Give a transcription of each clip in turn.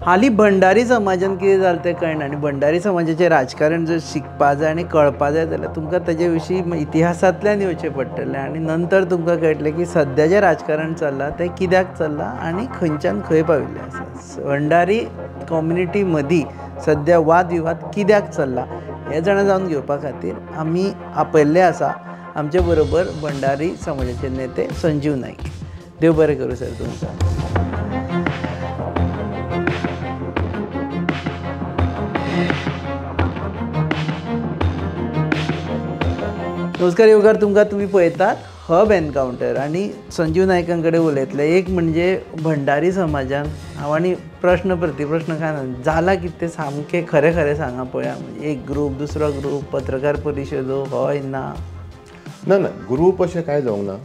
हाली भंडारी समाजान कितें जालें तें कळना आनी भंडारी समाजाचें राजकारण जर शिकपा जाय आनी कळपा जाय जाल्यार तुमकां तेजे विशीं इतिहासांतल्यान येवचें पडटलें आनी नंतर तुमकां कळटलें की सद्याचें राजकारण चल्लां तें कित्याक चल्लां आनी खंयच्यान खंय पाविल्लें आसा. भंडारी कम्युनिटी मदीं सद्या वाद विवाद कित्याक चल्ला हें जाणा जावन घेवपा खातीर आमी आपयल्ले आसा आमचे बरोबर भंडारी समाजाचे नेते संजीव नाईक. देव बरें करूं सर तुमकां. नमस्कार योगार तुमकां. तुमी पळयतात हब एनकावंटर आनी संजीव नायकां कडेन उलयतले. एक म्हणजे भंडारी समाजान हांव आनी प्रश्न प्रतिप्रश्न काय ना जालां कितें तें सामकें खरें खरें सांगा पळोवया. म्हणजे एक ग्रूप दुसरो ग्रूप पत्रकार परिशदो हय ना ना ना ग्रूप अशें कांय जावंक ना.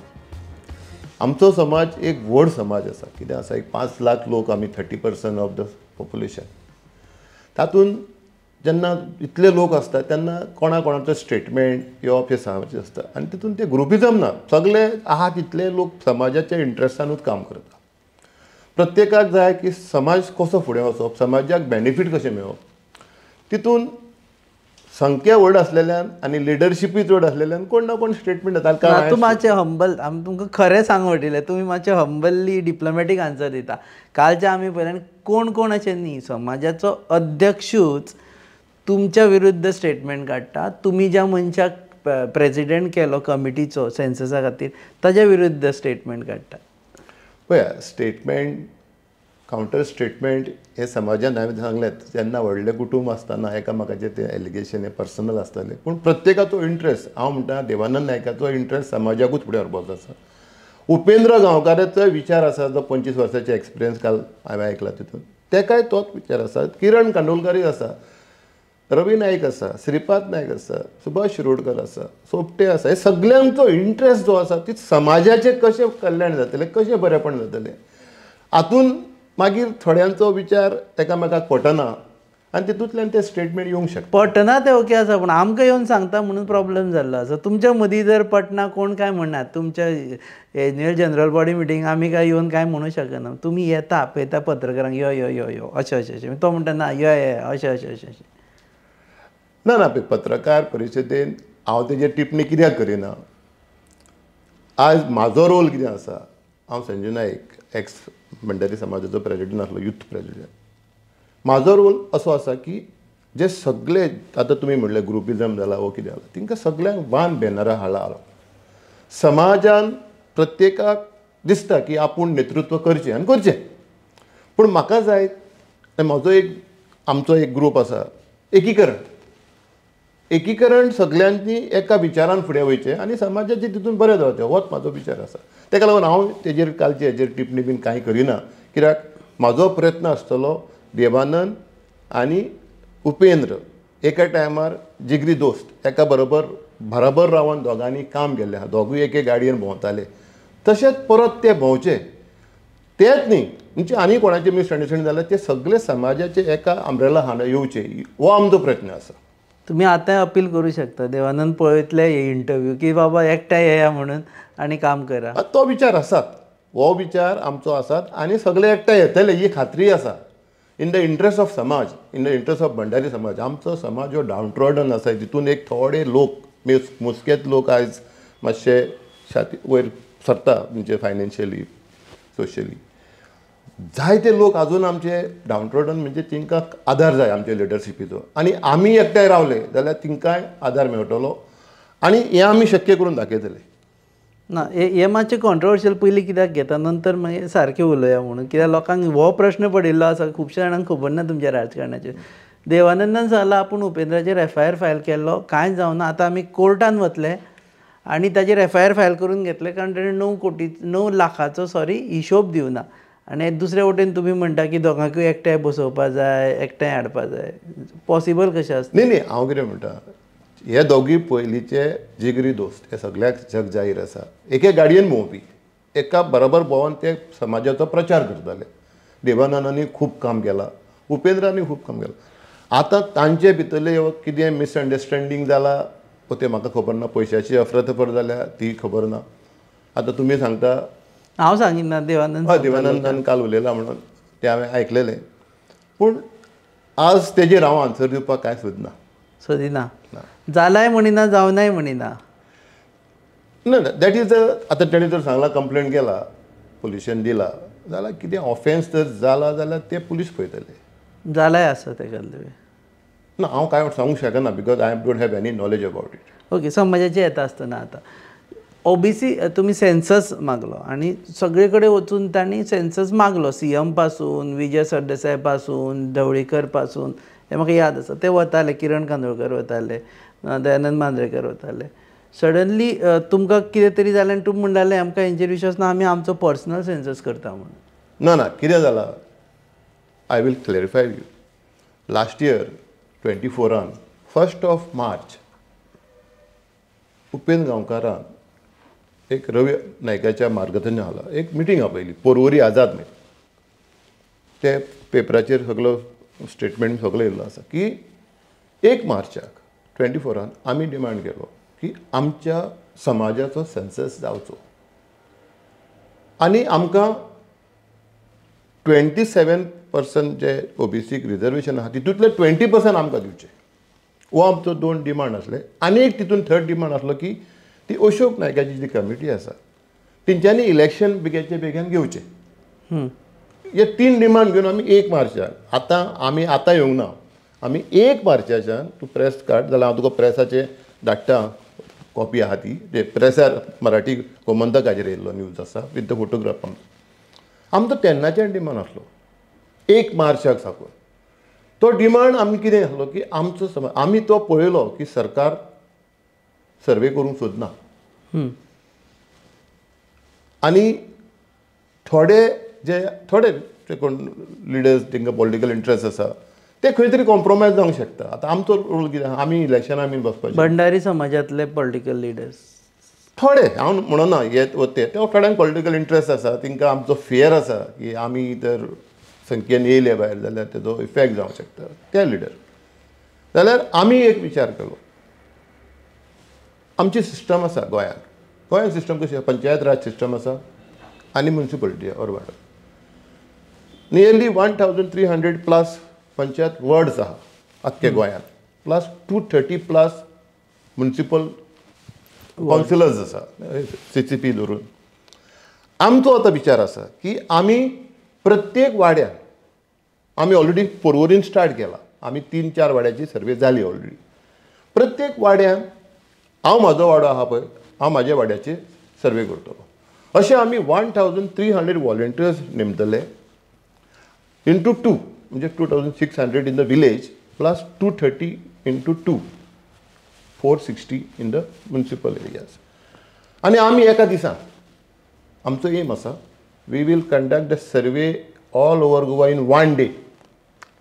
आमचो समाज एक व्हड समाज आसा. कितें आसा एक 5 लाख लोक आमी 30% ऑफ द पॉप्युलेशन. तातूंत जेन्ना इतले लोक आसता तेन्ना कोणाचो स्टेटमेंट येवप हें समाजाचें आसता आनी तितून ते ग्रुपिजम ना. सगळे आहा तितले लोक समाजाच्या इंट्रस्टानूच काम करता. प्रत्येकाक जाय की समाज कसो फुडें वचप, समाजाक बेनिफीट कशें मेळप. तितून संख्या व्हड आसलेल्यान आनी लिडरशिपूय चड आसलेल्यान कोण ना कोण स्टेटमेंट जाता. तूं मातशें हंबल आमी तुमकां खरें सांगूं वटिलें. तुमी मातशें हंबल्ली डिप्लोमॅटीक आन्सर दिता. कालचे आमी पळयलें कोण कोण अशें न्ही, समाजाचो अध्यक्षूच तुमच्या विरुद्ध स्टेटमेंट काडटा. तुमी ज्या मनशाक प्रेजिडेंट केलो कमिटीचो सेन्ससा खातीर ताज्या विरुद्ध स्टेटमेंट काडटा. पळया स्टेटमेंट कावंटर स्टेटमेंट हे समाजान हांवें सांगलें जेन्ना व्हडलें कुटूंब आसतना एकामेकाचें तें एलिगेशन हें पर्सनल आसतालें. पूण प्रत्येकाचो इंट्रस्ट हांव म्हणटा देवानंद नायकाचो इंट्रस्ट समाजाकूच फुडें व्हरपाचो आसा. उपेंद्र गांवकाराचो विचार आसा जो 25 वर्सांचे एक्सपिरियन्स काल हांवें आयकला तितून तेकाय तोच विचार आसा. किरण कांदोळकरूय आसा, रवी नायक आसा, श्रीपाद नायक आसा, सुभाष शिरोडकर आसा, सोपटे आसा. हे सगळ्यांचो इंट्रस्ट जो आसा ती समाजाचें कशें कल्याण जातलें, कशें बरेपण जातलें. हातून मागीर थोड्यांचो विचार एकामेकाक पटना आनी तितूंतल्यान ते स्टेटमेंट येवंक शकता. पटना तें ओके आसा पूण आमकां येवन सांगता म्हणून प्रॉब्लेम जाल्लो आसा. तुमच्या मदीं जर पटना कोण काय म्हणनात. तुमच्या एन्युअल जनरल बॉडी मिटींग आमी काय येवन काय म्हणूं शकना. तुमी येता पळयता पत्रकारांक यो यो यो यो अशें अशें अशें तो म्हणटा ना यो ये अशें अशें अशें अशें. ना ना पत्रकार परिशदेन हांव तेजेर टिप्पणी कित्याक करिना. आज म्हाजो रोल कितें आसा. हांव संजीव नायक एक्स भंडारी समाजाचो प्रेजिडेंट आसलो, यूथ प्रेजिडेंट. म्हाजो रोल असो आसा की जे सगळे आतां तुमी म्हणलें ग्रुपिजम जाला वो कितें जाला तांकां सगळ्यांक वान बॅनरां हाडप. समाजान प्रत्येकाक दिसता की आपूण नेतृत्व करचें आनी करचें. पूण म्हाका जाय म्हजो आमचो एक ग्रूप आसा एकीकरण सगळ्यांनी एका विचारान फुडें वयचें आनी समाजाचें तितून बरें जावचें होच म्हाजो विचार आसा. तेका लागून हांव तेजेर कालचे हेजेर टिप्पणी बीन कांय करिना. कित्याक म्हाजो प्रयत्न आसतलो देवानंद आनी उपेंद्र एका टायमार जिगरी दोस्त एका बरोबर रावन दोगांनी काम केल्लें आहा. दोगूय एके गाडयेन भोंवताले. तशेंच परत ते भोंवचे तेंच न्ही म्हणजे आनी कोणाचें मिसअंडरस्टँडींग जाल्यार ते सगळे समाजाचे एका अम्ब्रेला हांगा येवचे हो आमचो प्रयत्न आसा. तुमी आतांय अपील करूं शकता देवानंद पळयतले हे इंटरव्यू की बाबा एकठांय येया म्हणून आनी काम करा. तो विचार आसात. हो विचार आमचो आसात आनी सगळे एकठांय येतले ही खात्री आसा. इन द इंट्रस्ट ऑफ समाज, in the interest of Bhandari समाज. आमचो समाज हो डावनट्रॉडन आसा. तितून एक थोडे लोक मोजकेच लोक आयज मातशे वयर सरता म्हणजे फायनान्शियली सोशियली. जायते लोक अजून आमचे डावनट्रॉडन म्हणजे तांकां आदार जाय आमचे लिडरशिपीचो आनी आमी एकठांय रावले जाल्यार तांकांय आदार मेळटलो आनी हें आमी शक्य करून दाखयतले. ना हे मातशें कॉन्ट्रोवर्शियल पयलीं कित्याक घेता नंतर मागीर सारकें उलोवया म्हणून. कित्याक लोकांक हो प्रश्न पडिल्लो आसा खुबश्या जाणांक खबर ना तुमच्या राजकारणाचेर. देवानंदान सांगलां आपूण उपेंद्राचेर FIR फायल केल्लो कांय जावना. आतां आमी कोर्टान वतले आनी ताचेर FIR फायल करून घेतले कारण ताणें 9 लाखाचो हिशोब दिवना. आनी दुसरे वटेन तुमी म्हणटा की दोगांकूय एकठांय बसोवपा जाय एकठांय हाडपा जाय. पॉसिबल कशें आसता. न्ही हांव कितें म्हणटा हे दोगूय पयलींचे जिगरी दोस्त. हे सगळ्याक जग जाहीर आसा. एके गाडयेन भोंवपी एका बरोबर भोंवन ते समाजाचो प्रचार करताले. देवानंदांनी खूब काम केलां, उपेंद्रांनी खूब काम केलां. आतां तांचे भितरले कितें मिसअंडरस्टँडींग जाला ते म्हाका खबर ना. पयशाची अफरातफर जाल्या ती खबर ना. आतां तुमी सांगता हांव सांगिना देवानंद देवानंदान काल उलयला म्हणून ते हांवें आयकलेलें. पूण आज तेजेर हांव आन्सर दिवपाक कांय सोदना. सोदिना जालाय म्हणिना जावनाय म्हणिना. ना दॅट इज आतां तेणें जर सांगलां कंप्लेंट केला पुलिशेन दिला जाल्यार कितें ऑफेन्स जर जाला जाल्यार ते पुलीस पळयतले. जालाय आसा तेका तुवें. ना हांव कांय सांगूंक शकना because I don't have any knowledge about it. Okay समाजाचे येता आसतना आतां ओबीसी तुमी सेन्सस मागलो आनी सगळे कडेन वचून तांणी सेन्सस मागलो. CM पासून विजय सरदेसाय पासून ढवळीकर पासून हे म्हाका याद आसा. ते वताले किरण कांदोळकर वताले दयानंद मांद्रेकर वताले. सडनली तुमकां कितें तरी जालें आनी तुमी म्हणटाले आमकां हेंचेर विश्वास ना आमी आमचो पर्सनल सेन्सस करता म्हणून. ना ना कितें जालां I will clarify you. Last year 24 1 March Upendra गांवकारान एक रवी नायकाच्या मार्गदर्शनाखाला एक मिटींग आपयली पोरवोरी आझाद मीट. ते पेपराचेर सगळो स्टेटमेंट सगळो येयल्लो आसा की 1 मार्चाक 24 आमी डिमांड केलो की आमच्या समाजाचो सेन्सस जावचो आनी आमकां 27% जे ओबीसीक रिजर्वेशन आहा तितूंतले 20% आमकां दिवचे. हो आमचो 2 डिमांड आसले. आनी एक तितून 3rd डिमांड आसलो की ती अशोक नायकाची जी कमिटी आसा तेंच्यांनी इलेक्शन बेगीनचे बेगीन घेवचे. हे 3 डिमांड घेवन आमी 1 मार्चाक आमी आतां येवंक ना. आमी 1 मार्चाच्यान तूं प्रेस काड जाल्यार हांव तुका प्रेसाचे धाडटा कॉपी आहा ती. जे प्रेसार मराठी गोमंतकाचेर येयल्लो न्यूज आसा विथ द फोटोग्राफ. आमचो तेन्नाच्यान डिमांड आसलो 1 मार्चाक साकून. तो डिमांड आमी कितें आसलो की आमचो समाज आमी तो पळयलो की सरकार सर्वे करूंक सोदना. आनी थोडे कोण लिडर्स तांकां पॉलिटिकल इंट्रस्ट आसा ते खंय तरी कॉम्प्रोमायज जावंक शकता. आतां आमचो रोल कितें आमी इलेक्शनाक बीन बसपाचें. भंडारी समाजांतले पॉलिटिकल लिडर्स थोडे हांव म्हणना हे ते थोड्यांक पॉलिटिकल इंट्रस्ट आसा तांकां आमचो फियर आसा की आमी जर संख्येन येयले भायर जाल्यार तेजो इफेक्ट जावंक शकता ते लिडर. जाल्यार आमी एक विचार केलो आमची सिस्टम आसा गोंयांत सिस्टम कशी पंचायत राज सिस्टम आसा आनी म्युनिसिपलिटी ऑर्वाड नियरली 1300+ पंचायत वर्ड्स आहा आख्खे गोंयांत प्लस 230+ म्युनिसिपल कावन्सिलर्स आसा CCP धरून. आमचो आतां विचार आसा की आमी प्रत्येक वाड्यान आमी ऑलरेडी पोरवोरीन स्टार्ट केला. आमी 3-4 वाड्याची सर्वे जाली ऑलरेडी. प्रत्येक वाड्यान हांव म्हाजो वाडो आहा पळय हांव म्हाज्या वाड्याचे सर्वे करतलो. अशें आमी 1300 वॉलंटियर्स नेमतले इंटू 2 म्हणजे 2600 in the village plus 230 into 2 460 in the municipal areas. आनी आमी एका दिसान आमचो एम आसा we will conduct the survey all over Goa in 1 day.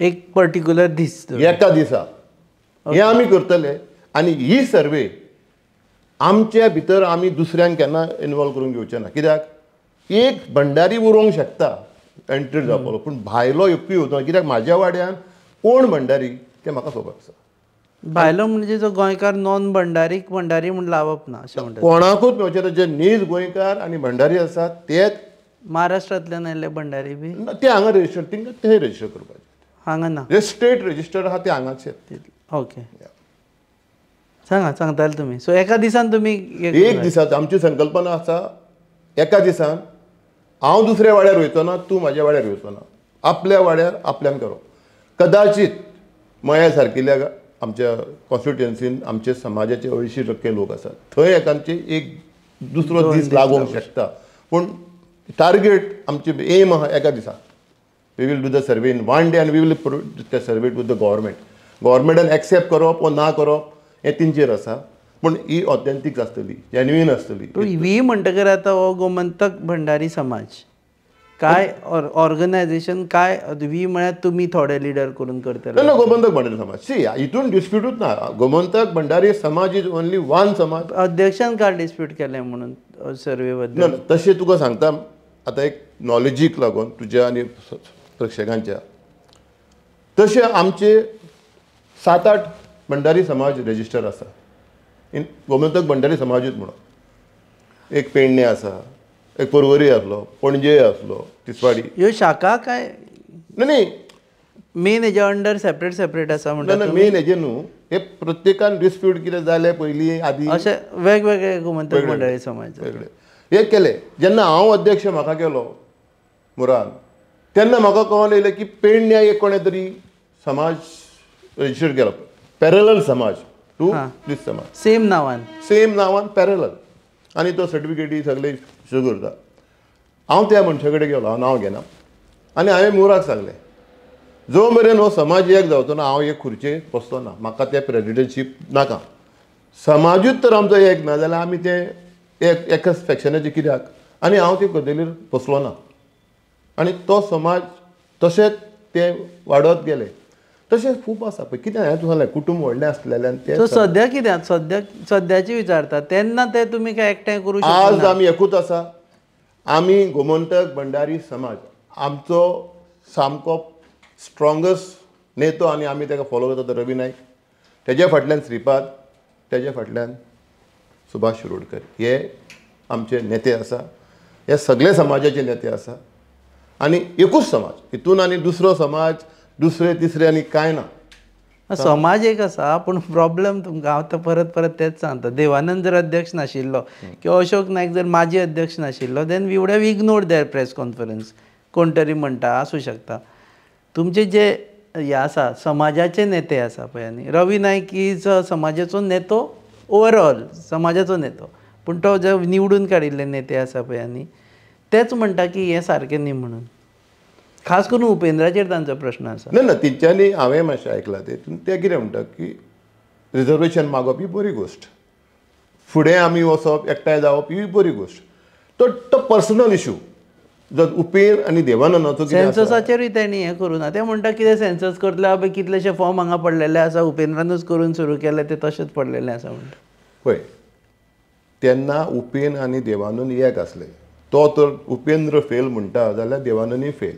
एक पर्टिक्युलर दीस एका दिसा हे आमी करतले. आनी ही सर्वे आमच्या भितर आमी दुसऱ्यांक केन्ना इनवॉल्व करून घेवचे ना. कित्याक एक भंडारी उरोवंक शकता एंटर जावपालो पूण भायलो एकूय वचना. कित्याक म्हाज्या वाड्यान कोण भंडारी तें म्हाका खबर आसा. भायलो म्हणजे जो गोंयकार नॉन भंडारीक भंडारी म्हूण लावप ना अशें म्हणटा. कोणाकूच मेळचे जे नीज गोंयकार आनी भंडारी आसात तेच महाराष्ट्रांतल्यान आयिल्ले भंडारी बी ते हांगा रजिस्टर तांकां ते रजिस्टर करपाचे. हांगा ना जे स्टेट रजिस्टर आहा ते हांगाचे. ओके सांगताले तुमी. सो एका दिसान तुमी एक दिसात आमची संकल्पना आसा एका दिसान हांव दुसऱ्या वाड्यार वयचो ना तूं म्हाज्या वाड्यार वयचो ना. आपल्या वाड्यार आपल्यान करप. कदाचित मया सारकिल्ल्या आमच्या कॉन्स्टिट्युएन्सीन आमचे समाजाचे 80% लोक आसात थंय एकांचे एक दुसरो दीस लागूंक शकता. पूण टार्गेट आमचे एम आहा एका दिसा we will do the survey in 1 day आनी we will the survey to the government. गव्हर्मेंटान एक्सेप्ट करप वा ना करप हें तेंचेर आसा. पूण ही ऑथेंटीक आसतली जेन्युइन आसतली. व्ही म्हणटकर आतां हो गोमंतक भंडारी समाज काय ऑर्गनायझेशन काय व्ही म्हळ्यार तुमी थोडे लिडर करून करतले. ना गोमंतक भंडारी समाज सी हितून डिस्प्यूटूच ना. गोमंतक भंडारी समाज इज ओन्ली 1 समाज. अध्यक्षान काय डिस्प्यूट केलें म्हणून सर्वे बद्दल. ना तशें तुका सांगता आतां एक नॉलेजीक लागून तुज्या आनी प्रेक्षकांच्या तशें आमचे 7-8 भंडारी समाज रजिस्टर आसा इन गोमंतक भंडारी समाजूच म्हणून. एक पेडणे आसा एक पर्वरी आसलो पणजे आसलो तिसवाडी ह्यो शाखा काय न्ही मेन हेज्या अंडर सेपरेट आसा म्हणटा ना मेन हेजे न्हू हे प्रत्येकान डिस्प्यूट कितें जालें पयलीं आदी अशे वेगवेगळे गोमंतक मंडळी समाज वेगळे हे केले जेन्ना हांव अध्यक्ष म्हाका केलो मुरान तेन्ना म्हाका कळोन येयलें की पेडण्या एक कोणें तरी समाज रजिस्टर केलो पॅरलल समाज टू दीस समाज सेम नांवान पॅरलल आनी तो सर्टिफिकेटी सगळे इश्यू करता हांव त्या मनशा कडेन गेलो हांव नांव घेना आनी हांवें मुराक सांगलें जो मेरेन हो समाज एक जावचो ना हांव एक खुर्चेर बसचो ना म्हाका तें प्रेजिडेंटशीप नाका समाजूच तर आमचो एक ना जाल्यार आमी तें एकाच फॅक्शनाचे कित्याक आनी हांव ते गदेलीर बसलो ना आनी तो समाज तशेंच ते वाडत गेले तशेंच खूब आसा पळय कितें हांवें तुका सांगलें कुटूंब व्हडलें आसलेल्यान तें सो सद्या कित्याक सद्याची विचारता तेन्ना ते तुमी काय एकठांय करूं आज आमी एकूच आसा आमी गोमंतक भंडारी समाज आमचो सामको स्ट्रॉंगस्ट नेतो आनी आमी ताका फॉलो करता तो रवी नायक तेज्या फाटल्यान श्रीपाद तेज्या फाटल्यान सुभाष शिरोडकर हे आमचे नेते आसा हे सगळे समाजाचे नेते आसा आनी एकूच समाज हितून आनी दुसरो समाज दुसरे तिसरे आनी कांय ना समाज एक आसा पूण प्रॉब्लेम तुमकां हांव तो परत तेच सांगता देवानंद जर अध्यक्ष नाशिल्लो किंवा अशोक नायक जर माजी अध्यक्ष नाशिल्लो then we would have ignored their press conference कोण तरी म्हणटा आसूं शकता तुमचे जे हे आसा समाजाचे नेते आसा पळय न्ही रवी नायक इज समाजाचो नेतो ओवरऑल समाजाचो नेतो पूण तो जे निवडून काडिल्ले नेते आसा पळय न्ही तेच म्हणटा की हें सारकें न्ही म्हणून खास करून उपेंद्राचेर तांचो प्रश्न आसा ना ना तेंच्यांनी हांवें मातशें आयकलां तेतून ते कितें म्हणटा की रिजर्वेशन मागप ही बरी गोश्ट फुडें आमी वचप एकठांय जावप ही बरी गोश्ट तो पर्सनल इशू जर उपेर आनी देवानंदाचो सेन्ससाचेरूय तेणी हें करूं ना ते म्हणटा कितें सेन्सस करतले बाबा कितलेशे फॉर्म हांगा पडलेले आसा उपेंद्रानूच करून सुरू केले ते तशेंच पडलेले आसा म्हणटा पळय तेन्ना उपेन आनी देवानंद एक आसले तो तर उपेंद्र फेल म्हणटा जाल्यार देवानंदूय फेल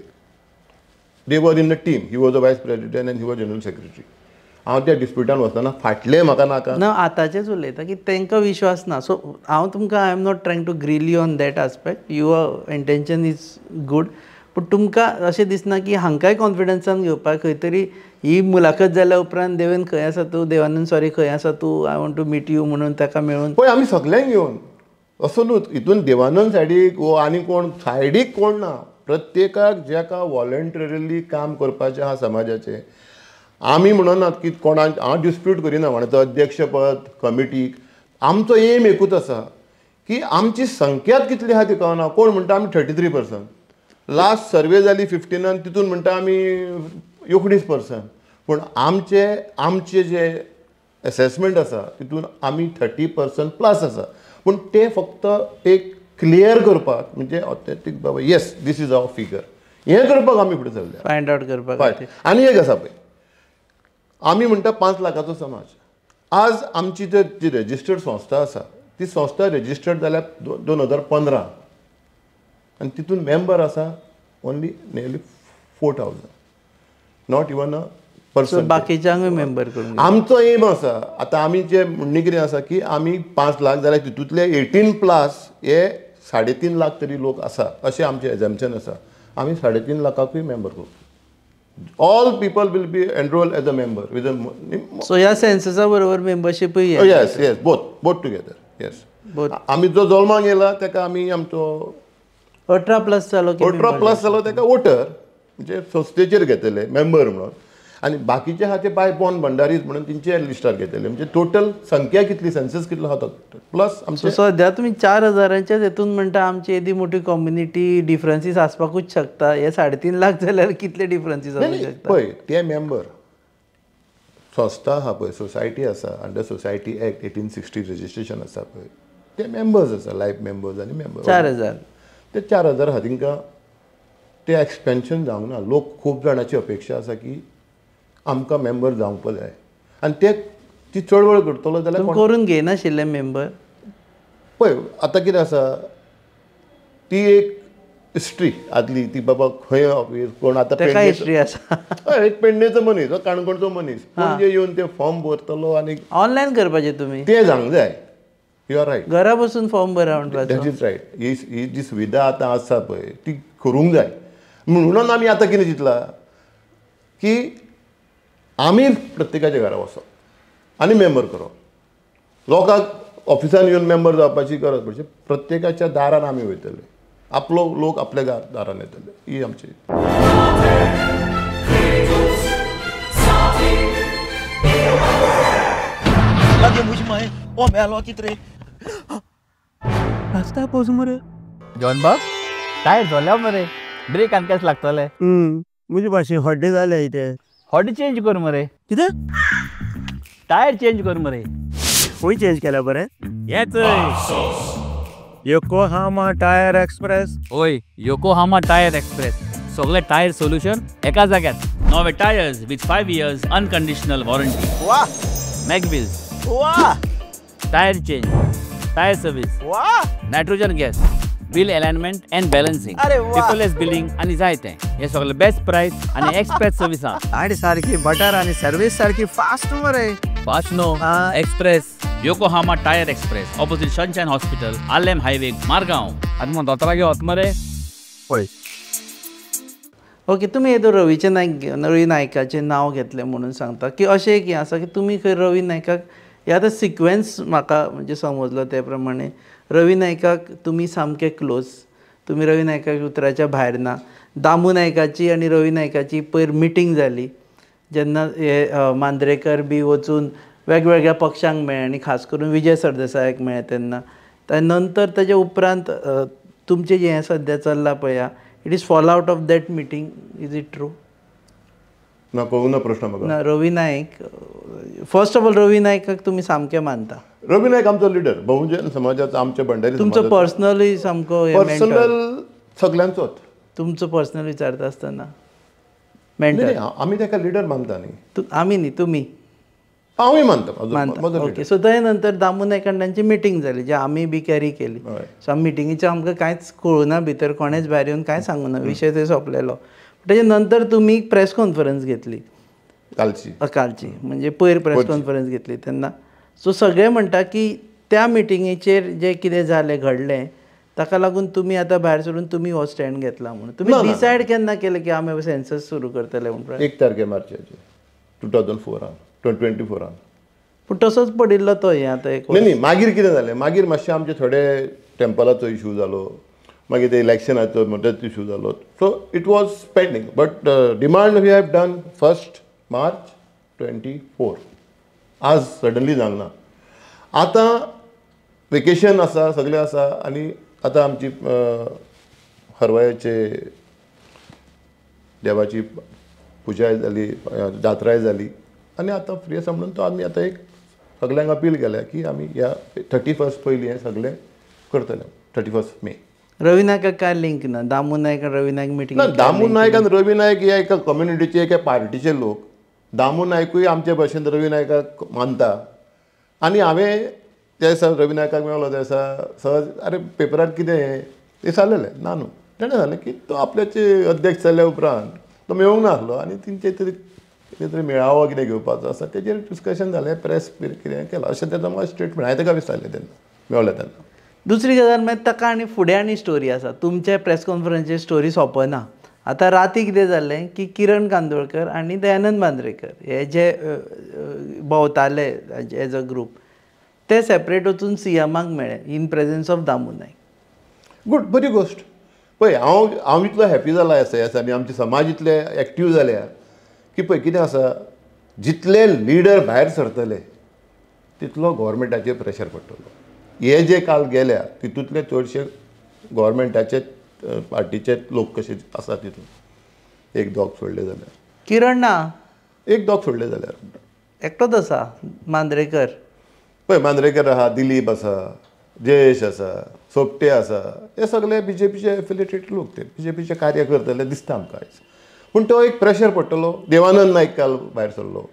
they were in the team he was a vice president and he was general secretary हांव त्या डिस्प्युटान वचना फाटले म्हाका नाका ना आतांचेच उलयता की तांकां विश्वास ना सो हांव तुमकां I am not trying to grill you on that aspect your intention is good पूण तुमकां अशें दिसना की हांकांय कॉन्फिडन्सान घेवपाक खंय तरी ही मुलाखत जाल्या उपरांत देवेन खंय आसा तूं देवानंद सॉरी खंय आसा तूं I want to meet you म्हणून ताका मेळून पळय आमी सगळ्यांक घेवन असो न्हू हितून देवानंद सायडीक वो आनी कोण सायडीक कोण ना प्रत्येकाक जेका वॉलंटरिली काम करपाचें आहा समाजाचें आमी म्हणनात की कोणाक हांव डिस्प्यूट करिना म्हणटा अध्यक्ष पद कमिटीक आमचो एम एकूच आसा की आमची संख्यात कितली आहा ती कळना कोण म्हणटा आमी 33% लास्ट सर्वे जाली 15 तितून म्हणटा आमी 19% पूण आमचे जे असेसमेंट आसा तितून आमी 30% प्लस आसा पूण ते फक्त एक क्लियर करपाक म्हणजे ऑथेंटीक बाबा yes this is our figure हें करपाक आमी फुडें सरले फायंड आउट करपाक आनी एक आसा पळय आमी म्हणटा 5 लाखाचो समाज आज आमची जी रजिस्टर्ड संस्था आसा ती संस्था रजिस्टर्ड जाल्यार 2015 आनी तितून मेंबर आसा only nearly 4000 not even a person बाकीच्यांकूय मेंबर करून आमचो एम आसा आतां आमी जे म्हणणे कितें आसा की आमी 5 लाख जाल्यार तितूंतले 18 प्लस हे 3.5 लाख तरी लोक आसा अशें आमचें एजम्पशन आसा आमी 3.5 लाखाकूय मेंबर करू all people will be enroll as a member with so ह्या सेन्ससा बरोबर मेंबरशीपूय yes yes both together yes आमी जो जल्माक येयला ताका आमी आमचो 18 प्लस जालो 18 जालो ताका वोटर म्हणजे संस्थेचेर घेतले मेंबर म्हणून आनी बाकीचे आहा ते बाय बॉर्न भंडारीज म्हणून तेंचे लिस्टार घेतले म्हणजे टोटल संख्या कितली सेन्सस कितलो आहा तो प्लस आमचे सद्या तुमी 4000च्या हेतून म्हणटा आमची येदी मोठी कम्युनिटी डिफरन्सीस आसपाकूच शकता हे 3.5 लाख जाल्यार कितले डिफरन्सीस आसूं शकता पळय ते मेंबर संस्था आहा पळय सोसायटी आसा अंडर सोसायटी एक्ट 1860 रजिस्ट्रेशन आसा पळय ते मेंबर्स आसा लायफ मेंबर्स आनी मेंबर 4000 ते 4000 आहा तांकां ते एक्सपेन्शन जावंक ना लोक खूब जाणांची अपेक्षा आसा की आमकां मेंबर जावंक जाय आनी ते ती चळवळ करतलो जाल्यार करून घेयनाशिल्ले मेंबर पळय आतां कितें आसा ती एक हिस्ट्री आदली ती बाबा खंय ऑफिस कोण आतां हिस्ट्री आसा एक पेडणेचो मनीस काणकोणचो मनीस म्हणजे येवन ते फॉर्म भरतलो आनी ऑनलायन करपाचें तुमी तें जावंक जाय यू आर रायट घरा बसून फॉर्म भरा म्हणपाचो दॅट इज रायट ही जी सुविधा आतां आसा पळय ती करूंक जाय म्हणून आमी आतां कितें चिंतलां की आमी प्रत्येकाच्या घरा वचप आनी मेंबर करप. लोकांक ऑफिसान येवन मेंबर जावपाची गरज पडची, प्रत्येकाच्या दारान आमी वयतले, आपलो लोक आपल्या दारान येतले, ही आमची. Lagi मुझ में ओ मेलो कितरे रास्ता पोज मरे जॉन बाब टायर झाल्या मरे ब्रेक आनकाच लागतले. मुझे पाशी हड्डे जाले इथे हॉडी चेंज कर मरे. कितें टायर चेंज कर मरे. खंय चेंज केला बरें येच योकोहामा टायर एक्सप्रेस. ओय योकोहामा टायर एक्सप्रेस सगळे टायर सोल्यूशन एका जाग्यात. नवे tyres with 5 years unconditional warranty. वाह मॅकविल्स वाह टायर चेंज टायर सर्विस वाह nitrogen gas bill alignment and balancing अरे वा. पेपरलेस बिलिंग आणि जायते हे सगळे बेस्ट प्राइस आणि एक्सप्रेस सर्विस गाडी सारखी बटर आणि सर्विस सारखी फास्ट मरे. फास्ट नो हा. Express Yokohama tyre express opposite sunshine hospital Alem highway Margao. आणि मग दोतरा घेवत मरे. पळय ओके, तुमी येदो रवी नायकाचें नांव घेतलें म्हणून सांगता की अशें एक हें आसा की तुमी खंय रवी नायकाक हे आतां सिक्वेन्स म्हाका म्हणजे समजलो ते प्रमाणे रवी नायकाक तुमी सामके क्लोज. तुमी रवी नायकाक उतराच्या भायर ना. दामू नायकाची आनी रवी नायकाची पयर मिटींग जाली जेन्ना हे मांद्रेकर बी वचून वेगवेगळ्या पक्षांक मेळ्ळे आनी खास करून विजय सरदेसायाक मेळ्ळे तेन्ना. नंतर ताचे उपरांत तुमचें जें हें सद्या चल्लां पळय it is fall out of that meeting. Is it true? ना कळूं ना प्रश्न म्हाका. ना Ravi Naik first of all रवी नायकाक तुमी सामकें मानता? रवी नायक आमचो लिडर बहुजन समाजाचो आमच्या भंडारी तुमचो पर्सनली सामको पर्सनल सगळ्यांचोच. तुमचो पर्सनल विचारता आसतना नाही, मेंटर नाही, आमी ताका लिडर मानता न्ही. आमी न्ही तुमी हांवूय मानता मानता. ओके, सो ताचे नंतर दामू नायकान तांची मिटींग जाली जी आमी बी कॅरी केली. हय. सो मिटिंगेचें आमकां कांयच कळुना भितर कोणेच भायर येवन कांय सांगूं ना, विशय थंय सोंपलेलो. ताचे नंतर तुमी प्रेस कॉन्फरन्स घेतली कालची, म्हणजे पयर प्रेस कॉन्फरन्स घेतली तेन्ना. सो सगळे म्हणटा की त्या मिटिंगेचेर जें कितें जालें घडलें ताका लागून तुमी आतां भायर सरून तुमी हो स्टँड घेतला म्हणून. तुमी डिसायड केन्ना केलें की आमी सेन्सस सुरू करतले म्हणून? 1 तारखे मार्चाचे 2024. पूण तसोच पडिल्लो तो हें आतां एक नाही मागीर कितें जालें, मागीर मातशें आमचे थोडे टेम्पलाचो इशू जालो, मागीर ते इलेक्शनाचो म्हणटा इशू जालो. So it was pending but demand we have done 1 March 24. आज सडनली जावंक ना. आतां वेकेशन आसा, सगळें आसा आनी आतां आमची हरवयाचे देवाची पुजाय जाली, जात्राय जाली आनी आतां फ्री आसा म्हणून तो आमी आतां एक सगळ्यांक अपील केल्या की आमी ह्या 31st पयलीं हें सगळें करतले. 31 मे. रवी नायकाक काय लिंक ना? दामू नायक आनी रवी नायक मिटींग ना, दामू नायक आनी रवी नायक हे एका कम्युनिटीचे एका पार्टीचे लोक. दामू नायकूय आमचे भशेन रवी नायकाक मानता आनी हांवें त्या दिसा रवी नायकाक मेळ्ळो त्या दिसा सहज अरे पेपरार कितें हें ते सांगलेलें ना न्हू. ताणें सांगलें की तो आपल्याचे अध्यक्ष जाल्या उपरांत तो मेळूंक नासलो आनी तेंचे कितें तरी मेळावो कितें घेवपाचो आसा तेजेर डिस्कशन जालें, प्रेस कितें केलां अशें तेन्ना म्हाका स्टेटमेंट हांवें ताका विचारलें तेन्ना मेळ्ळें तेन्ना. दुसरी गजाल मागीर ताका आनी फुडें आनी स्टोरी आसा. तुमचे प्रेस कॉन्फरन्सीची स्टोरी सोंपना. आतां राती कितें जालें की किरण कांदोळकर आनी दयानंद मांद्रेकर हे जे भोंवताले एज अ ग्रूप ते सेपरेट वचून सीएमाक मेळ्ळे in presence of Damu Naik. Good, बरी गोश्ट. पळय हांव इतलो हॅपी जाला ह्या दिसांनी, आमचे समाज इतले एक्टीव जाल्या की पळय कितें आसा, जितले लिडर भायर सरतले तितलो गव्हर्मेंटाचेर प्रेशर पडटलो. हे जे काल गेल्या तितूंतले चडशे गव्हर्मेंटाचे पार्टीचे लोक कशे आसा तितून. एक दोग सोडले जाल्यार किरण ना, एक दोग सोडले जाल्यार एकटोच आसा मांद्रेकर. पळय मांद्रेकर आहा, दिलीप आसा, जयेश आसा, सोपटे आसा, हे सगळे बीजेपीचे एफिलिएटेड लोक. ते बीजेपीचे कार्य करतले दिसता आमकां आयज. पूण तो एक प्रेशर पडटलो. देवानंद नायक काल भायर सरलो,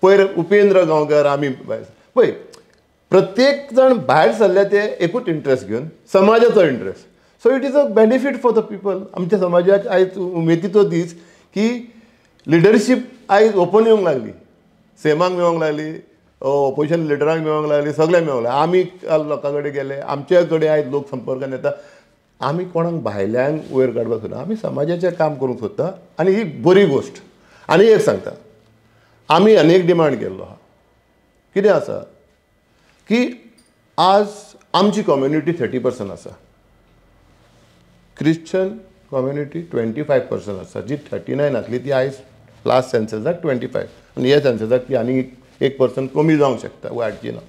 पयर उपेंद्र गांवकर आमी भायर. पळय प्रत्येक जण भायर सरले ते एकूच इंट्रस्ट घेवन, समाजाचो interest. So it is a benefit for the people. आमच्या समाजाक आयज उमेदीचो दीस की लिडरशीप आयज ओपन येवंक लागली, सेमाक मेळोंक लागली, ऑपोजिशन लिडरांक मेळोंक लागली, सगळ्यांक मेळोंक लागली. आमी काल लोकां कडेन गेले, आमचे कडेन आयज लोक संपर्कान येता. आमी कोणाक भायल्यांक वयर काडपाक सोदना, आमी समाजाचें काम करूंक सोदता आनी ही बरी गोश्ट. आनी एक सांगता, आमी आनी एक डिमांड केल्लो आहा. कितें आसा की आज आमची कम्युनिटी 30% आसा, क्रिश्चन कम्युनिटी 25% आसा, जी 39 आसली ती आयज लास्ट सेन्ससाक 25, आनी ह्या सेन्ससाक ती आनी 1% कमी जावंक शकता, वाडची ना.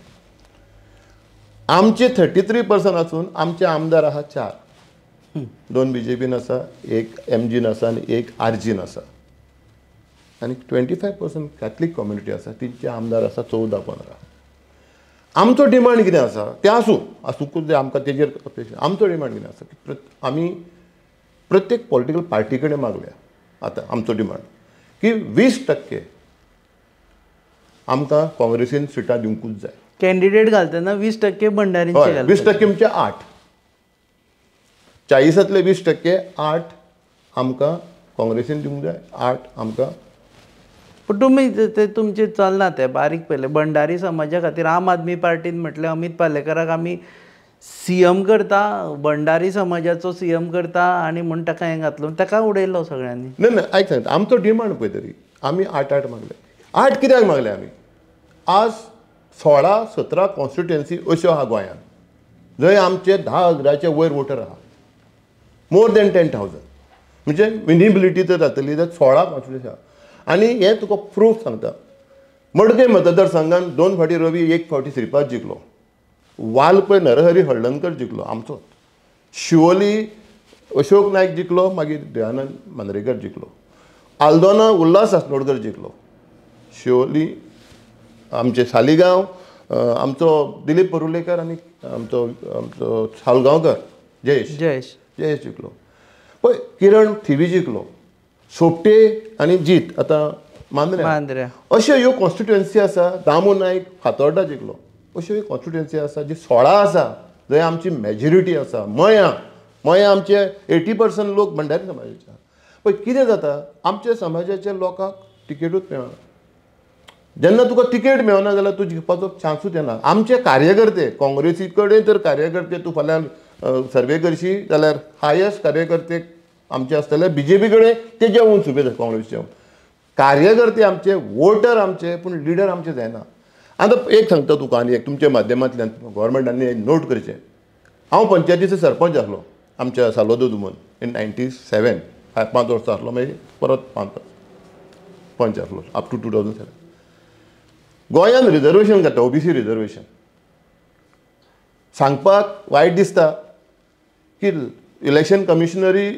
आमचे 33% आसून आमचे आमदार आहा 4, 2 BJPन आसा, 1 MGन आसा आनी 1 RGन आसा. आनी 25% कॅथलीक कम्युनिटी आसा, तिचे आमदार आसा 14-15. आमचो डिमांड कितें आसा तें आसूंकूच जाय, आमकां तेजेर अपेक्षा. आमचो डिमांड कितें आसा की आमी प्रत्येक पॉलिटिकल पार्टी कडेन मागल्या. आतां आमचो डिमांड की 20% आमकां काँग्रेसीन सिटां दिवंकूच जाय. कॅन्डिडेट घालतना 20% भंडारींचे हय, घालतात. 20% म्हणजे 8, 40तले 20% 8 आमकां काँग्रेसीन दिवंक जाय, 8 आमकां. पूण तुमी ते तुमचे चलना ते बारीक पयले भंडारी समाजा खातीर आम आदमी पार्टीन म्हटलें अमित पालेकराक आमी CM करता, भंडारी समाजाचो CM करता आनी म्हूण ताका हें घातलो, ताका उडयलो सगळ्यांनी. ना आयक सांगता, आमचो डिमांड पळय तरी आमी 8 मागले. 8 कित्याक मागले आमी? आज 16-17 कॉन्स्टिट्युएन्सी अश्यो आहा गोंयांत जंय आमचे 10,000चे वयर वोटर आहा, मोर दॅन 10,000. म्हणजे विनिबिलिटी तर जातली तर 16 कॉन्स्टिट्युएन्सी आहा. आनी हें तुका प्रूफ सांगता, मडकय मतदारसंघान 2 फावटी रवी, 1 फावटी श्रीपाद जिखलो. वालपय नरहरी हळदणकर जिखलो आमचो. शिवोली अशोक नायक जिखलो, मागीर दयानंद मांद्रेकर जिखलो. आल्दोना उल्हास आसनोडकर जिखलो. शिवोली आमचे सालिगांव आमचो दिलीप परुलेकर आनी आमचो सालगांवकर जयेश जिखलो. पळय किरण थिवी जिखलो. सोपटे आनी जीत आतां मांद्र्या. अश्यो ह्यो कॉन्स्टिट्युएन्सी आसा. दामू नायक फातोर्डा जिखलो. अश्यो ह्यो कॉन्स्टिट्युएन्सी आसा जी 16 आसा, जंय आमची मेजॉरिटी आसा. मया आमचे 80% लोक भंडारी समाजाचे आहा. पळय कितें जाता, आमच्या समाजाच्या लोकांक तिकेटूच मेळना. जेन्ना तुका तिकेट मेळना जाल्यार तूं जिखपाचो चान्सूच येना. आमचे कार्यकर्ते, काँग्रेसी कडेन तर कार्यकर्ते तूं फाल्यां सर्वे करशी जाल्यार हायस्ट कार्यकर्ते आमचे आसतले, BJP कडेन ते जेवून सुबेज काँग्रेसचे कार्यकर्ते आमचे, वोटर आमचे, पूण लिडर आमचे जायना. आतां एक सांगता तुका आनी एक तुमच्या माध्यमांतल्यान गोवोरमेंटांनी एक नोट करचें. हांव पंचायतीचो सरपंच आसलो आमच्या सालोदो दुमन इन 97, 5 वर्सां आसलो, मागीर परत पंच आसलो अप टू 2007. गोंयांत रिजर्वेशन जाता, OBC रिजर्वेशन. सांगपाक वायट दिसता की इलेक्शन कमिशनरी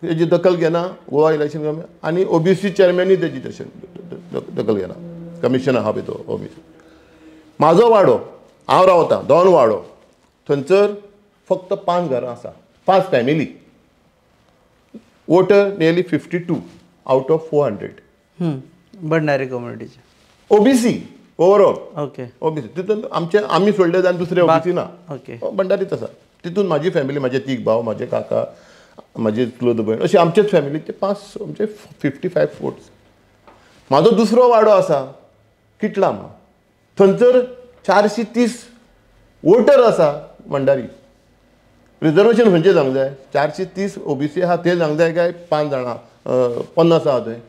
तेजी दखल घेना, गोवा इलेक्शन कमिशन, आनी OBC चेअरमॅनूय तेजी दखल घेना, कमिशन आहा पळय तो OBC. म्हाजो वाडो, हांव रावतां दोन वाडो, थंयसर फक्त 5 घरां आसा, 5 family. Voter nearly 52 out of 400 Bhandari कम्युनिटीचे. OBC overall. ओके. OBC तितून आमी सोडले जाल्यार दुसरे OBC ना. ओके. भंडारीच आसा. तितून म्हाजी फॅमिली, म्हाजे 3 भाव, म्हाजे काका, म्हाजी चुलत भयण, अशी आमचेच फॅमिलीचे 5 म्हणजे 55 वोट्स. म्हाजो दुसरो वाडो आसा किटलाम, थंयसर 430 वोटर आसा भंडारी. रिजर्वेशन खंयचें जावंक जाय? 430 OBC आहा ते जावंक जाय काय 5 जाणां 50 आहा थंय?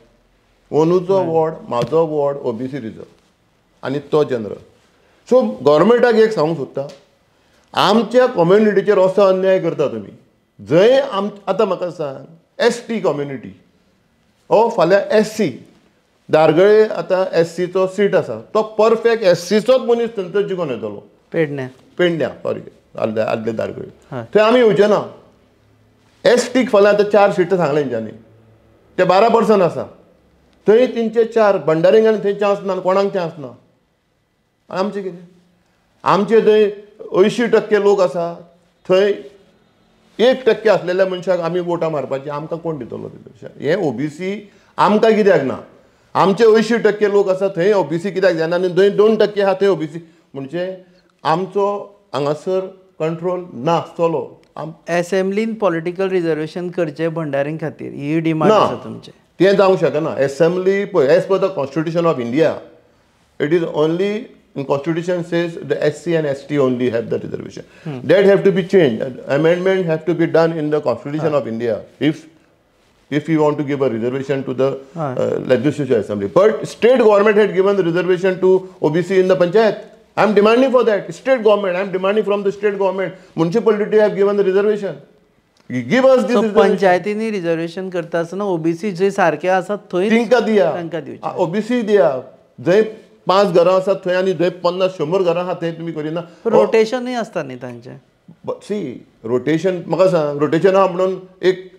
अंदूचो वॉर्ड, म्हाजो वॉर्ड OBC रिजर्व आनी तो जनरल. सो गव्हर्मेंटाक एक सांगूंक सोदता, आमच्या कम्युनिटीचेर असो अन्याय करता तुमी. जंय आतां म्हाका सांग, ST कम्युनिटी हो फाल्यां SC दारगळे आतां SCचो सीट आसा, तो परफेक्ट SCचोच मनीस थंयसर जिखून येतलो. पेडण्या सॉरी आदले दारगळे, थंय आमी येवचे ना. STक फाल्यां आतां 4 सिटां सांगल्या तेंच्यांनी, ते 12% आसा. थंय तेंचे 4 भंडारींक थंय चान्स ना, कोणाक चान्स ना. आमचें कितें? आमचे थंय 80% लोक आसा, थंय 1% आसलेल्या मनशाक आमी वोटां मारपाची, आमकां कोण दितलो रिजर्वेशन? हें OBC आमकां कित्याक ना? आमचे 80% लोक आसा थंय OBC कित्याक जायना आनी थंय 2% आहा थंय OBC? म्हणजे आमचो हांगासर कंट्रोल नासतलो. असेंब्लीन पॉलिटिकल रिजर्वेशन करचे भंडारीं खातीर ही डिमांड आसा तुमचे? तें जावंक शकना. असेंब्ली पळय, as per the constitution of India, it is only in constitution says the SC and ST only have the reservation. That have to be changed. Amendment have to be done in the constitution of India. if we want to give a reservation to the legislative assembly. But state government had given the reservation to OBC in the panchayat. I am demanding for that. State government, I am demanding from the state government. Municipality have given the reservation. Give us this reservation. पंचायतींनी reservation करता आसतना OBC जे सारखे आसात थंय तिंका दिया. तांकां दिवचे. OBC दिया. जंय 5 घरां आसात थंय आनी जंय 50-100 घरां आहात थंय तुम्ही करिना. रोटेशनूय आसता न्ही तांचे. सी रोटेशन म्हाका सांग रोटेशन आहा म्हणून एक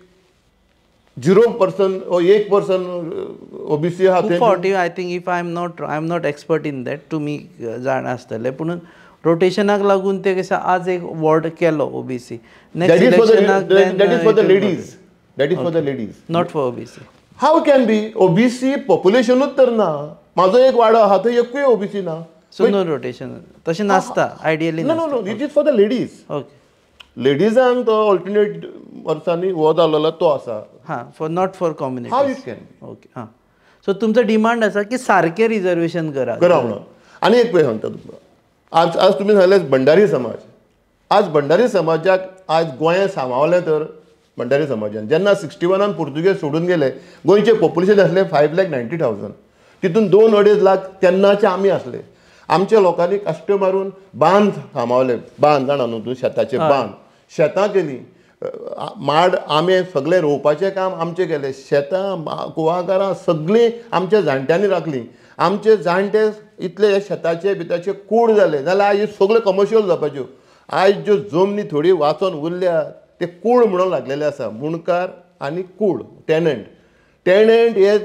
0% or 1% OBC आहा ते 40 I think if I am not expert in that तुमी जाण आसतले पूण रोटेशनाक लागून ते कशें आज एक वॉर्ड केलो OBC that is for the ladies. That is for the ladies. Not for OBC. How can be OBC पॉप्युलेशनूच तर ना. माझो एक वाडो आहा थंय एकूय OBC ना. सो नो रोटेशन तशें नासता ideally. No, it is for the ladies. Okay. लेडीजांक तो ऑल्टरनेट वर्सांनी हो जाल्लो तो आसा. हां for not for community. How it can be? Okay हां. सो तुमचो डिमांड आसा की सारकें रिजर्वेशन करा. म्हणून आनी एक पळय सांगता तुमकां. आज तुम्ही सांगले भंडारी समाज. आज भंडारी समाजाक आज गोंयांत सांबाळलें तर भंडारी समाजान जेन्ना 61 पुर्तुगेज सोडून गेले गोंयचे पॉप्युलेशन आसलें 5,90,000 तितून 2-2.5 लाख तेन्नाचे आमी आसले. आमच्या लोकांनी कश्ट मारून बांद सांबाळले. बांद जाणा न्हू तूं शेताचे बांद शेतां केलीं. माड आंबे सगळे रोवपाचें काम आमचें केलें. शेतां कुवाकारां सगळीं आमच्या जाणट्यांनी राखलीं. आमचे जाणटे इतले शेताचे बिताचे कूड जाले जाल्यार आयज सगळे कमर्शियल जावपाच्यो. आयज ज्यो जमनी थोडी वाचून उरल्या ते कूड म्हणून लागलेले आसा. मुणकार आनी कूड टेनंट हे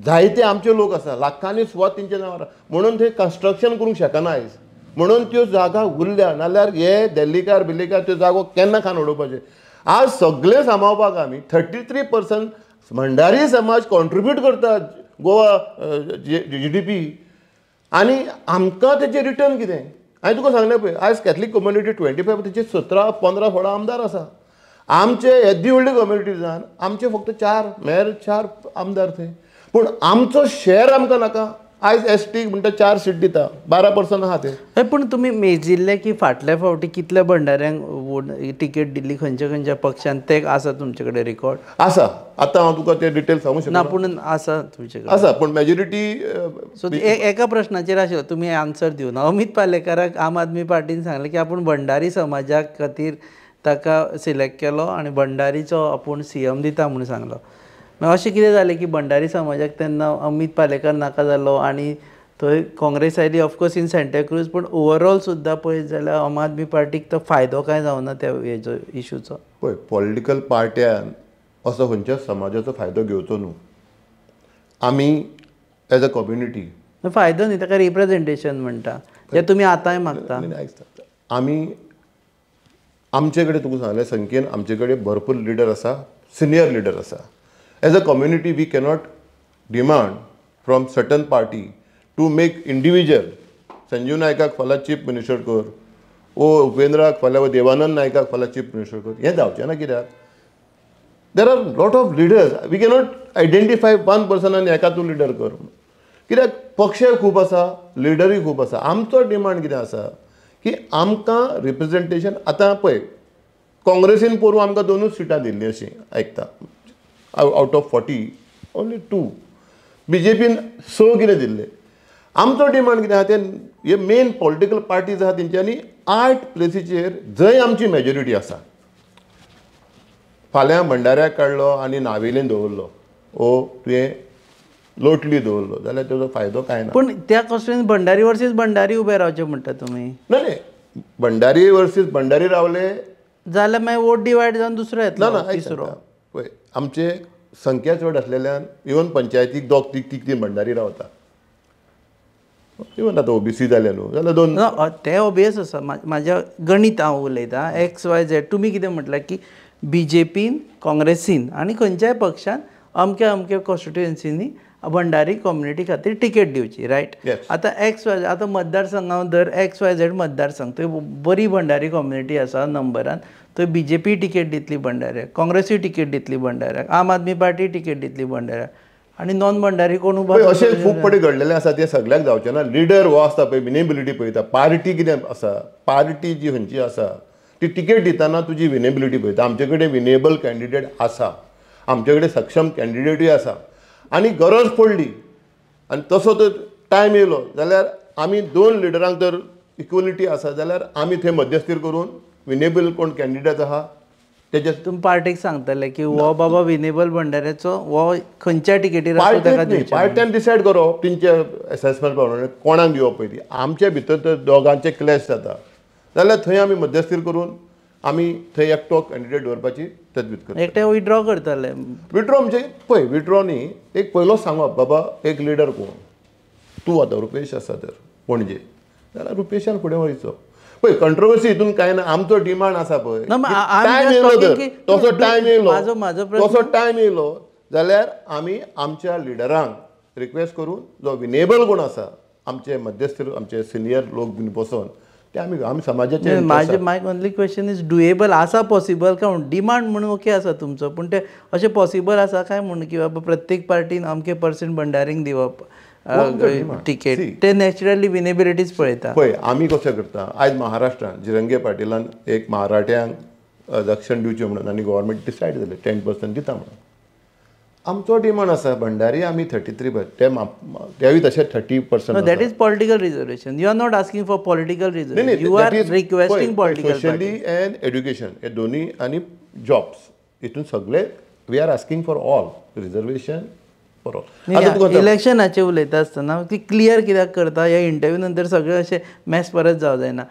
जायते आमचे लोक आसा. लाखांनी सुवात तेंच्या नांवार म्हणून थंय कन्स्ट्रक्शन करूंक शकना आयज. म्हणून त्यो जागा उरल्या नाल्यार हे दिल्लीकार बिल्लीकार त्यो जागो केन्ना खान उडोवपाचे. आज सगळे सांबाळपाक आमी 33% भंडारी समाज कॉन्ट्रिब्यूट करता गोवा GDP आनी आमकां तेचे रिटर्न कितें. हांवें तुका सांगलें पळय आयज कॅथलीक कम्युनिटी 25 तेचे 17-15 व्हडा आमदार आसा. आमचे येदी व्हडली कम्युनिटीजान आमचे फक्त 4 आमदार थंय. पूण आमचो शेअर आमकां नाका. आयज ST म्हणटा 4 सीट दिता 12% आहा ते. पूण तुमी मेजिल्ले की फाटल्या फावटी कितल्या भंडाऱ्यांक टिकेट दिल्ली खंयच्या पक्षान ते आसा तुमचे कडेन रिकॉर्ड. आसा. आतां हांव तुका ते डिटेल सांगूं शकना. ना पूण आसा तुमचे कडेन. आसा पूण मेजॉरिटी. सो एका प्रश्नाचेर आशिल्लो तुमी आन्सर दिवना. अमित पालेकाराक आम आदमी पार्टीन सांगलें की आपूण भंडारी समाजाक खातीर ताका सिलेक्ट केलो आनी भंडारीचो आपूण CM दिता म्हणून सांगलो. मागीर अशें कितें जालें की भंडारी समाजाक तेन्ना अमित पालेकार नाका जालो आनी थंय Congress oily of course in Santacruz पूण ओवरऑल सुद्दां पळयत जाल्यार आम आदमी पार्टीक तो फायदो कांय जावना त्या हेजो इशूचो. पळय पॉलिटिकल पार्ट्यान असो खंयच्या समाजाचो फायदो घेवचो न्हू. आमी एज अ कम्युनिटी फायदो न्ही ताका रिप्रेझेंटेशन म्हणटा जे तुमी आतांय मागता. आमी आमचे कडेन तुका सांगलें संख्येन आमचे कडेन भरपूर लिडर आसा. सिनियर लिडर आसा. As a community we cannot demand from certain party to make individual Sanjeev नायकाक फाल्यां चीफ मिनिस्टर कर उपेंद्राक फाल्यां देवानंद नायकाक फाल्यां चीफ मिनिस्टर कर. हें जावचें ना. कित्याक there are lot of leaders. We cannot identify one person आनी एका तूं लिडर कर. कित्याक पक्षय खूब आसा लिडरूय खूब आसा. आमचो डिमांड कितें आसा की आमकां रिप्रेझेंटेशन आतां पळय काँग्रेसीन पोरूं आमकां 2च सिटां दिल्लीं अशीं आयकता. Out of 40 only 2. BJPन 6 कितें दिल्ले. आमचो डिमांड कितें आहा तें हे मेन पॉलिटिकल पार्टीज आहा तेंच्यांनी 8 प्लेसीचेर जंय आमची मेजॉरिटी आसा. फाल्यां भंडाऱ्याक काडलो आनी नावेलीन दवरलो तुवें लोटली दवरलो जाल्यार तेजो फायदो कांय ना. पूण त्या कॉन्स्टिट्युएन्सीन भंडारी वर्सीस भंडारी उबे रावचे म्हणटा तुमी. न्ही भंडारी वर्सीस भंडारी रावले जाल्यार मागीर वोट डिवायड जावन दुसरो येतलो. ना तिसरो. पळय आमचे संख्या चड आसलेल्यान इवन पंचायतीक 2-3 भंडारी रावता. इवन आतां OBC जाले न्हू जाल्यार 2. ते ओबियस आसा. म्हाज्या गणित हांव उलयतां XYZ तुमी कितें म्हटलां की BJPन काँग्रेसीन आनी खंयच्याय पक्षान अमक्या कॉन्स्टिट्युएन्सीनी भंडारी कम्युनिटी खातीर टिकेट दिवची रायट. आतां XYZ आतां मतदारसंघांत दर XYZ मतदारसंघ थंय बरी भंडारी कम्युनिटी आसा नंबरान. थंय BJP टिकेट दितली भंडाऱ्याक काँग्रेसूय टिकेट दितली भंडाऱ्याक आम आदमी पार्टी टिकेट दितली भंडाऱ्याक आनी नॉन भंडारी कोण उबो. अशें खूब फावटी घडलेलें आसा तें सगळ्याक जावचें ना. लिडर हो आसता पळय विनेबिलिटी पळयता. पार्टी कितें आसा पार्टी जी खंयची आसा ती टिकेट दितना तुजी विनेबिलिटी पळयता. आमचे कडेन विनेबल कॅन्डिडेट आसा आमचे कडेन सक्षम कॅन्डिडेटूय आसा आनी गरज पडली आनी तसो तर टायम येयलो जाल्यार आमी 2 लिडरांक तर इक्वलिटी आसा जाल्यार आमी थंय मध्यस्थी करून विनेबल कोण कॅन्डिडेट आहा तेजे तुम पार्टीक सांगतले की हो बाबा विनेबल भंडाऱ्याचो हो खंयच्या टिकेटीर आसा ताका दिवचें. पार्ट्यान डिसायड करप तेंचे एसेसमेंट प्रमाणे कोणाक दिवप पयली. आमचे भितर तर दोगांचे क्लॅश जाता जाल्यार थंय आमी मध्यस्थी करून आमी थंय एकटो कॅन्डिडेट दवरपाची तजवीज करता. एकटे विड्रॉ करतले. विड्रॉ म्हणजे पळय विड्रॉ न्ही एक पयलो सांगप बाबा एक लिडर कोण तूं आतां रुपेश आसा तर पणजे जाल्यार रुपेशान फुडें वयचो. पळय कंट्रोवर्सी हितून कांय ना. आमचो डिमांड आसा पळय टायम येयलो तर तसो टायम येयलो जाल्यार आमी आमच्या लिडरांक रिक्वेस्ट करून जो विनेबल कोण आसा आमचे मध्यस्थी आमचे सिनियर लोक बीन बसोन ते आमी समाजाचे माय ओनली क्वेश्चन इज डुएबल आसा पॉसिबल काय म्हणून डिमांड म्हणून ओके आसा तुमचो पूण ते अशें पॉसिबल आसा काय म्हणून की बाबा प्रत्येक पार्टीन अमके % भंडारींक दिवप टिकेट ते नॅचरली विनेबिलिटीज पळयता. पळय आमी कशें करता आयज महाराष्ट्रान जिरंगे पाटीलान एक मराठ्यांक रक्षण दिवचें म्हणून आनी गव्हर्मेंट डिसायड जालें 10% दिता म्हणून. आमचो डिमांड आसा भंडारी आमी 33 तेवूय तशें 30%. That is political reservation. You are not asking for political reservation. You are requesting political. Socially and education हे दोन्ही आनी जॉब्स हितून सगळे we are asking for all reservation for all. इलेक्शनाचे उलयता आसतना ती क्लियर कित्याक करता ह्या इंटरव्यू नंतर सगळें अशें मॅस परत जावं जायना.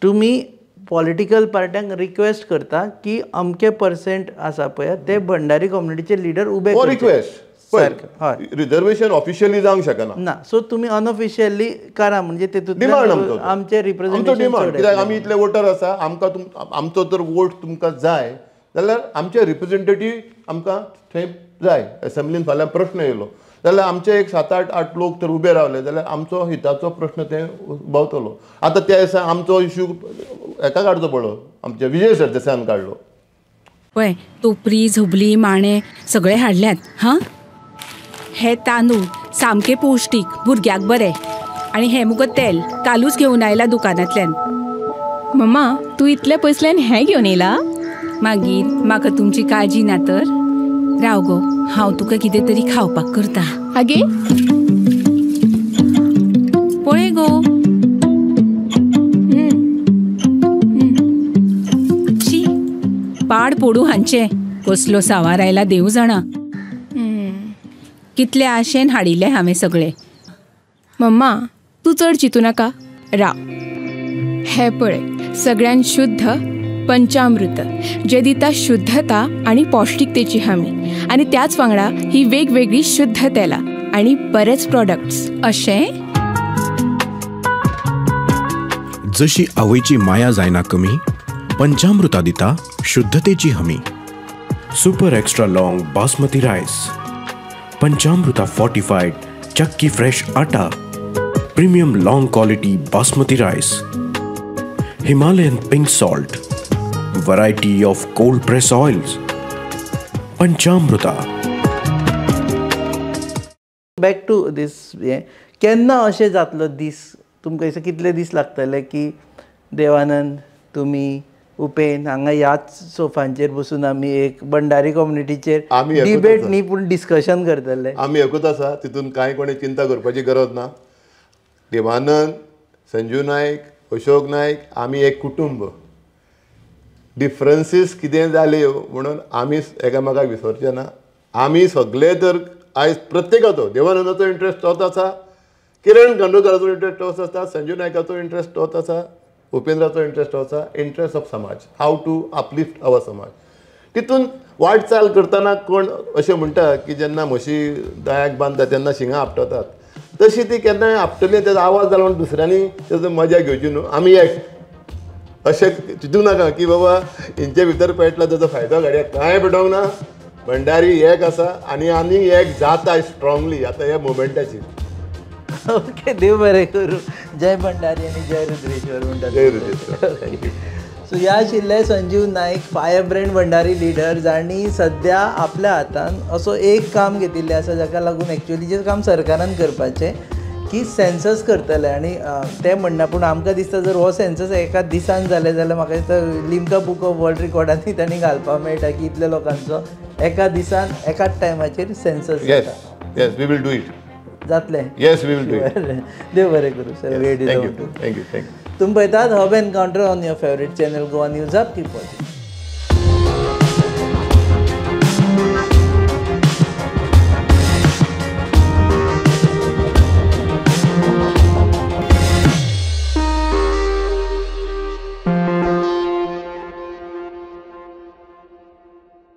तुमी पॉलिटिकल पार्ट्यांक रिक्वेस्ट करता की अमके % आसा पळय ते भंडारी कम्युनिटीचे लिडर उबे रिक्वेस्ट रिजर्वेशन ऑफिशियली जावंक शकना ना. सो तुमी अनऑफिशियली करा म्हणजे डिमांड आमचे रिप्रेझेंटेशन कित्याक आमी इतले वोटर आसा आमकां आमचो जर वोट तुमकां जाय जाल्यार आमचे रिप्रेझेंटेटीव आमकां थंय जाय. असेंब्लीन फाल्यां प्रश्न येयलो जाल्यार आमचे एक 7-8 लोक तर उबे रावले जाल्यार आमचो हिताचो प्रश्न ते उद्भवतलो. आतां त्या दिसा आमचो इश्यू हेका काडचो पडलो आमच्या विजय सरदेसायान काडलो. पळय टोपरी झबली माणे सगळे हाडल्यात हां. हे तांदूळ सामके पौश्टीक भुरग्याक बरे आनी हे मुगो तेल कालूच घेवन आयला दुकानांतल्यान. मम्मा तू इतले पयसल्यान हें घेवन येयला? मागीर म्हाका तुमची काळजी ना तर राव गो हांव तुका कितें तरी खावपाक करता. आगे पळय गो शी पाड पडू हांचे कसलो सावार आयला देव जाणा. कितले आशेन हाडिल्ले हांवें सगळे. मम्मा तू चड चिंतू नाका राव. हे पळय सगळ्यान शुद्ध पंचामृत जे दिता शुद्धता आणि पौष्टिकतेची हमी आणि त्याच वांगडा ही वेगवेगळी शुद्ध तेलां आणि बरेच प्रोडक्ट्स अशें जशी आवयची माया जायना कमी पंचामृता दिता शुद्धतेची हमी. Super extra long basmati rice Panchamruta fortified chakki fresh atta premium long quality basmati rice Himalayan pink salt variety of cold press oils Panchamruta. Back to दीस हें केन्ना अशें जातलो दीस तुमकां दिसता कितले दीस लागतले की देवानंद तुमी उपेन हांगा ह्याच सोफांचेर बसून आमी एक भंडारी कम्युनिटीचेर डिबेट न्ही पूण डिस्कशन करतले. आमी एकूच आसा तितून कांय कोणी चिंता करपाची गरज ना. देवानंद संजू नायक अशोक नायक आमी एक कुटुंब. डिफरन्सीस कितें जाल्यो म्हणून आमी एकामेकाक विसरचे ना. आमी सगळे तर आयज प्रत्येकाचो देवानंदाचो इंट्रस्ट तोच आसा किरण कांदोळकराचो इंट्रस्ट तोच आसा संजू नायकाचो इंट्रस्ट तोच आसा उपेंद्राचो इंट्रस्ट तोच आसा. इंट्रस्ट ऑफ समाज हाव टू अपलिफ्ट अवर समाज. तितून वाटचाल करतना कोण अशें म्हणटा की जेन्ना म्हशी दायाक बांदता तेन्ना शिंगां आपटतात तशी ती केन्नाय आपटली तेजो आवाज जालो म्हणून दुसऱ्यांनी तेजो मजा घेवची न्हू. आमी एक अशें चिंतूं नाका की बाबा हेंचे भितर पेटला तेजो फायदो घडया कांय पेटोंक ना. भंडारी एक आसा आनी एक जाता स्ट्रॉंगली आतां ह्या मुवमेंटाची. ओके देव बरें करूं. जय भंडारी आनी जय रुद्रेश्वर म्हणटा. जय रुद्रेश्वर. सो ह्या आशिल्ले संजीव नायक फायर ब्रँड भंडारी लिडर जाणी सद्या आपल्या हातान असो एक काम घेतिल्लें आसा जाका लागून एक्चुअली जें काम सरकारान करपाचें की सेन्सस करतले आनी ते म्हणना पूण आमकां दिसता जर हो सेन्सस एका दिसान जालें जाल्यार म्हाका दिसता लिम्का बूक ऑफ वर्ल्ड रिकॉर्डांनी तांणी घालपाक मेळटा की इतल्या लोकांचो एका दिसान एकाच टायमाचेर census yes we will do it जातलें yes we will do it देव बरें करूं सर वेळ दिलो थँक्यू तुम्ही पळयतात hub encounter on your favourite channel Goa news आप कीप वॉचिंग